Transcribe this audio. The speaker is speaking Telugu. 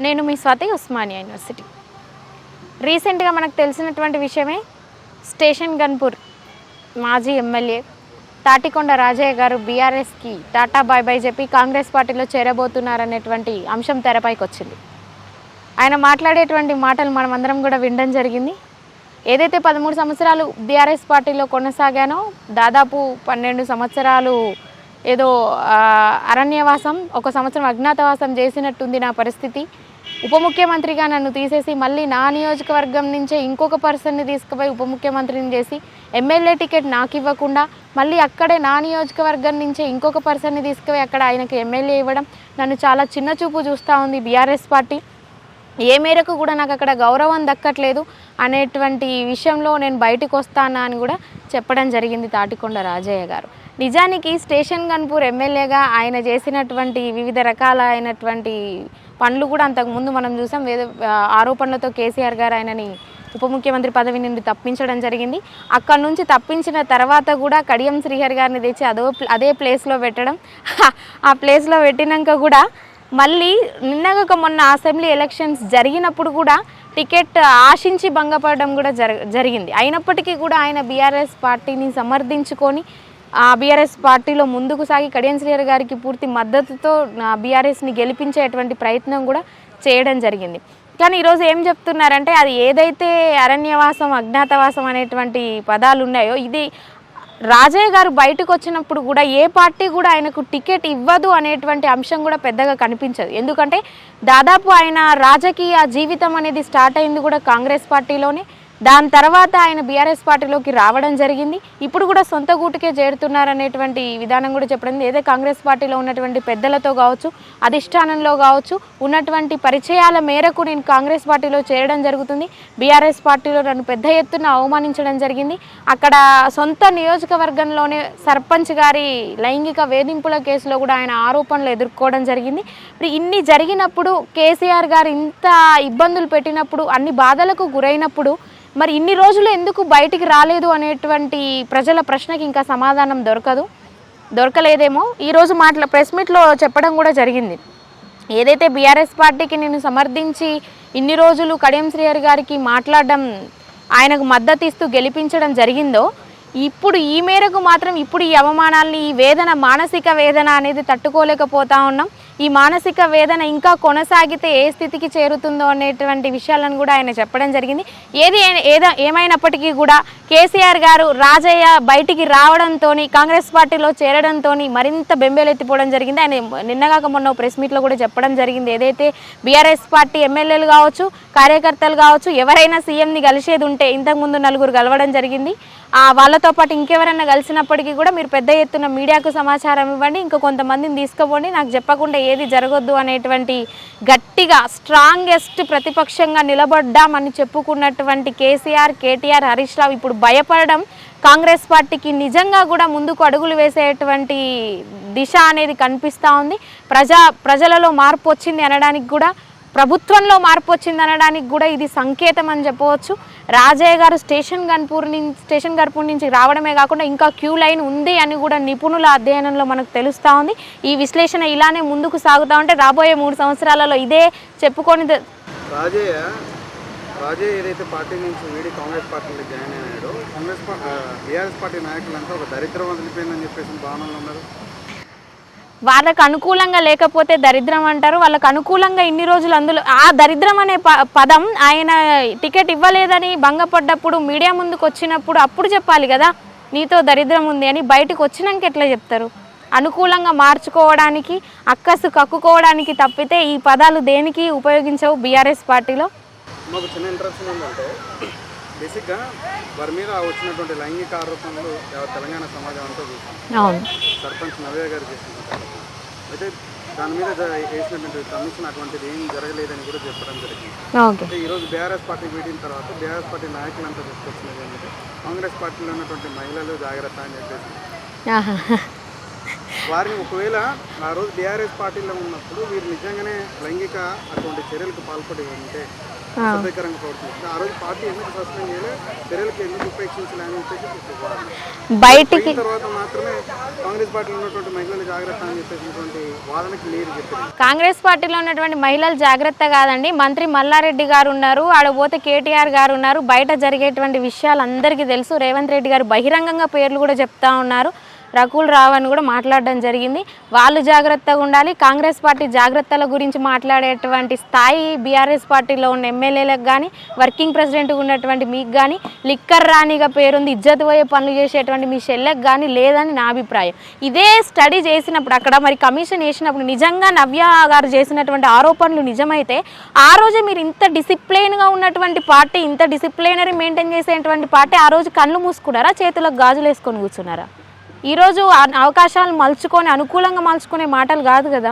నేను మీ స్వాతి ఉస్మానియా యూనివర్సిటీ. రీసెంట్గా మనకు తెలిసినటువంటి విషయమే స్టేషన్ గన్పూర్ మాజీ ఎమ్మెల్యే తాటికొండ రాజయ్య గారు బీఆర్ఎస్కి టాటా బాయ్ బాయ్ చెప్పి కాంగ్రెస్ పార్టీలో చేరబోతున్నారనేటువంటి అంశం తెరపైకి వచ్చింది. ఆయన మాట్లాడేటువంటి మాటలు మనమందరం కూడా వినడం జరిగింది. ఏదైతే 13 సంవత్సరాలు బీఆర్ఎస్ పార్టీలో కొనసాగానో దాదాపు 12 సంవత్సరాలు ఏదో అరణ్యవాసం, 1 సంవత్సరం అజ్ఞాతవాసం చేసినట్టుంది నా పరిస్థితి. ఉప ముఖ్యమంత్రిగా నన్ను తీసేసి మళ్ళీ నా నియోజకవర్గం నుంచే ఇంకొక పర్సన్ని తీసుకుపోయి ఉప ముఖ్యమంత్రిని చేసి ఎమ్మెల్యే టికెట్ నాకు ఇవ్వకుండా మళ్ళీ అక్కడే నా నియోజకవర్గం నుంచే ఇంకొక పర్సన్ని తీసుకుపోయి అక్కడ ఆయనకు ఎమ్మెల్యే ఇవ్వడం నన్ను చాలా చిన్న చూపు చూస్తూ ఉంది బీఆర్ఎస్ పార్టీ. ఏ మేరకు కూడా నాకు అక్కడ గౌరవం దక్కట్లేదు అనేటువంటి విషయంలో నేను బయటకు వస్తానా అని కూడా చెప్పడం జరిగింది తాటికొండ రాజయ్య గారు. నిజానికి స్టేషన్ గన్పూర్ ఎమ్మెల్యేగా ఆయన చేసినటువంటి వివిధ రకాలైనటువంటి పనులు కూడా అంతకుముందు మనం చూసాం. ఆరోపణలతో కేసీఆర్ గారు ఆయనని ఉప ముఖ్యమంత్రి పదవి నుండి తప్పించడం జరిగింది. అక్కడ నుంచి తప్పించిన తర్వాత కూడా కడియం శ్రీహరి గారిని తెచ్చి అదే ప్లేస్లో పెట్టడం, ఆ ప్లేస్లో పెట్టినాక కూడా మళ్ళీ నిన్నగా మొన్న అసెంబ్లీ ఎలక్షన్స్ జరిగినప్పుడు కూడా టికెట్ ఆశించి భంగపడడం కూడా జరిగింది. అయినప్పటికీ కూడా ఆయన బీఆర్ఎస్ పార్టీని సమర్థించుకొని ఆ బీఆర్ఎస్ పార్టీలో ముందుకు సాగి కడియం శ్రీహరి గారికి పూర్తి మద్దతుతో బీఆర్ఎస్ని గెలిపించేటువంటి ప్రయత్నం కూడా చేయడం జరిగింది. కానీ ఈరోజు ఏం చెప్తున్నారంటే అది ఏదైతే అరణ్యవాసం, అజ్ఞాతవాసం అనేటువంటి పదాలు ఉన్నాయో ఇది రాజయ్య గారు బయటకు వచ్చినప్పుడు కూడా ఏ పార్టీ కూడా ఆయనకు టికెట్ ఇవ్వదు అనేటువంటి అంశం కూడా పెద్దగా కనిపించదు. ఎందుకంటే దాదాపు ఆయన రాజకీయ జీవితం అనేది స్టార్ట్ అయింది కూడా కాంగ్రెస్ పార్టీలోనే. దాని తర్వాత ఆయన బీఆర్ఎస్ పార్టీలోకి రావడం జరిగింది. ఇప్పుడు కూడా సొంత గూటుకే చేరుతున్నారనేటువంటి విధానం కూడా చెప్పడం. ఏదో కాంగ్రెస్ పార్టీలో ఉన్నటువంటి పెద్దలతో కావచ్చు, అధిష్టానంలో కావచ్చు ఉన్నటువంటి పరిచయాల మేరకు నేను కాంగ్రెస్ పార్టీలో చేరడం జరుగుతుంది. బీఆర్ఎస్ పార్టీలో నన్ను పెద్ద ఎత్తున అవమానించడం జరిగింది. అక్కడ సొంత నియోజకవర్గంలోనే సర్పంచ్ గారి లైంగిక వేధింపుల కేసులో కూడా ఆయన ఆరోపణలు ఎదుర్కోవడం జరిగింది. మరి ఇన్ని జరిగినప్పుడు కేసీఆర్ గారు ఇంత ఇబ్బందులు పెట్టినప్పుడు, అన్ని బాధలకు గురైనప్పుడు మరి ఇన్ని రోజులు ఎందుకు బయటికి రాలేదు అనేటువంటి ప్రజల ప్రశ్నకి ఇంకా సమాధానం దొరకలేదేమో. ఈరోజు ప్రెస్ మీట్లో చెప్పడం కూడా జరిగింది. ఏదైతే బీఆర్ఎస్ పార్టీకి నేను సమర్థించి ఇన్ని రోజులు కడియం శ్రీహరి గారికి మాట్లాడడం, ఆయనకు మద్దతు ఇస్తూ గెలిపించడం జరిగిందో ఇప్పుడు ఈ మేరకు మాత్రం ఇప్పుడు ఈ అవమానాల్ని, ఈ వేదన, మానసిక వేదన అనేది తట్టుకోలేకపోతా ఉన్నాం. ఈ మానసిక వేదన ఇంకా కొనసాగితే ఏ స్థితికి చేరుతుందో అనేటువంటి విషయాలను కూడా ఆయన చెప్పడం జరిగింది. ఏమైనప్పటికీ కూడా కేసీఆర్ గారు రాజయ్య బయటికి రావడంతో, కాంగ్రెస్ పార్టీలో చేరడంతో మరింత బెంబేలెత్తిపోవడం జరిగింది. ఆయన నిన్నగాక మొన్న ప్రెస్ మీట్లో కూడా చెప్పడం జరిగింది. ఏదైతే బీఆర్ఎస్ పార్టీ ఎమ్మెల్యేలు కావచ్చు, కార్యకర్తలు కావచ్చు, ఎవరైనా సీఎంని కలిసేది ఉంటే ఇంతకుముందు 4 కలవడం జరిగింది. వాళ్ళతో పాటు ఇంకెవరైనా కలిసినప్పటికీ కూడా మీరు పెద్ద ఎత్తున మీడియాకు సమాచారం ఇవ్వండి, ఇంకా కొంతమందిని తీసుకుపోండి, నాకు చెప్పకుండా ఏది జరగొద్దు అనేటువంటి గట్టిగా స్ట్రాంగెస్ట్ ప్రతిపక్షంగా నిలబడ్డామని చెప్పుకున్నటువంటి కేసీఆర్, కేటీఆర్, హరీష్ రావు ఇప్పుడు భయపడడం కాంగ్రెస్ పార్టీకి నిజంగా కూడా ముందుకు అడుగులు వేసేటువంటి దిశ అనేది కనిపిస్తూ ఉంది. ప్రజలలో మార్పు వచ్చింది అనడానికి కూడా, ప్రభుత్వంలో మార్పు వచ్చింది అనడానికి కూడా ఇది సంకేతం అని చెప్పవచ్చు. రాజయ్య గారు స్టేషన్ గన్పూర్ నుంచి రావడమే కాకుండా ఇంకా క్యూ లైన్ ఉంది అని కూడా నిపుణుల అధ్యయనంలో మనకు తెలుస్తూ ఉంది. ఈ విశ్లేషణ ఇలానే ముందుకు సాగుతూ ఉంటే రాబోయే 3 సంవత్సరాలలో ఇదే చెప్పుకొని రాజయ్య ఏదైతే పార్టీ నుంచి వీడి కాంగ్రెస్ పార్టీలో జాయిన్ అయ్యాడో బీఆర్ఎస్ పార్టీ నాయకులంతా ఒక దరిద్రం వదిలిపోయిందని చెప్పేసి భావనలో ఉన్నారు. వాళ్ళకు అనుకూలంగా లేకపోతే దరిద్రం అంటారు. వాళ్ళకు అనుకూలంగా ఇన్ని రోజులు అందులో ఆ దరిద్రం అనే పదం ఆయన టికెట్ ఇవ్వలేదని భంగపడ్డప్పుడు మీడియా ముందుకు వచ్చినప్పుడు అప్పుడు చెప్పాలి కదా నీతో దరిద్రం ఉంది అని. బయటకు వచ్చినాక ఎట్లా చెప్తారు? అనుకూలంగా మార్చుకోవడానికి, అక్కసు కక్కుకోవడానికి తప్పితే ఈ పదాలు దేనికి ఉపయోగించవు బీఆర్ఎస్ పార్టీలో. మాకు చిన్న ఇంట్రెస్ట్ ఏంటంటే బేసిక్గా వారి మీద వచ్చినటువంటి లైంగిక ఆరోపణలు తెలంగాణ సమాజం అంతా చూసాం. సర్పంచ్ నవ్య గారు చేసినటువంటి అయితే దాని మీద వేసినటువంటి కమిషన్ అటువంటిది ఏం జరగలేదని కూడా చెప్పడం జరిగింది. అయితే ఈరోజు బీఆర్ఎస్ పార్టీ వీడిన తర్వాత బీఆర్ఎస్ పార్టీ నాయకులంతా తీసుకొచ్చినది ఏంటంటే కాంగ్రెస్ పార్టీలో ఉన్నటువంటి మహిళలు జాగ్రత్త అని చెప్పేసి వారిని ఒకవేళ ఆ రోజు బీఆర్ఎస్ పార్టీలో ఉన్నప్పుడు వీరు నిజంగానే లైంగిక అటువంటి చర్యలకు పాల్పడి ఉంటే అసభ్యకరంగా ప్రవర్తించారు, ఆ రోజు పార్టీ ఎందుకు సస్పెండ్ చేయలేదు, చర్యలకు ఎందుకు ఉపేక్షించలేని చెప్పేసి బయటికి తర్వాత మాత్రమే కాంగ్రెస్ పార్టీలో ఉన్నటువంటి మహిళలు జాగ్రత్త అని చెప్పేసినటువంటి వాదనకి నీరు చెప్పారు. కాంగ్రెస్ పార్టీలో ఉన్నటువంటి మహిళలు జాగ్రత్త కాదండి, మంత్రి మల్లారెడ్డి గారు ఉన్నారు, ఆడ పోతే కేటీఆర్ గారు ఉన్నారు, బయట జరిగేటువంటి విషయాలు అందరికీ తెలుసు. రేవంత్ రెడ్డి గారు బహిరంగంగా పేర్లు కూడా చెప్తా ఉన్నారు, రకుల్ రావు అని కూడా మాట్లాడడం జరిగింది. వాళ్ళు జాగ్రత్తగా ఉండాలి. కాంగ్రెస్ పార్టీ జాగ్రత్తల గురించి మాట్లాడేటువంటి స్థాయి బీఆర్ఎస్ పార్టీలో ఉన్న ఎమ్మెల్యేలకు కానీ వర్కింగ్ ప్రెసిడెంట్గా ఉన్నటువంటి మీకు కానీ లిక్కర్ రాణిగా పేరుంది ఇజ్జత్ పోయే పనులు చేసేటువంటి మీ చెల్లెకి కానీ లేదని నా అభిప్రాయం. ఇదే స్టడీ చేసినప్పుడు అక్కడ మరి కమిషన్ వేసినప్పుడు నిజంగా నవ్య గారు చేసినటువంటి ఆరోపణలు నిజమైతే ఆ రోజే మీరు ఇంత డిసిప్లైన్గా ఉన్నటువంటి పార్టీ, ఇంత డిసిప్లైనరీ మెయింటైన్ చేసేటువంటి పార్టీ ఆ రోజు కళ్ళు మూసుకున్నారా, చేతులకు గాజులు వేసుకొని కూర్చున్నారా? ఈరోజు అవకాశాలు మలుచుకొని అనుకూలంగా మలుచుకునే మాటలు కాదు కదా.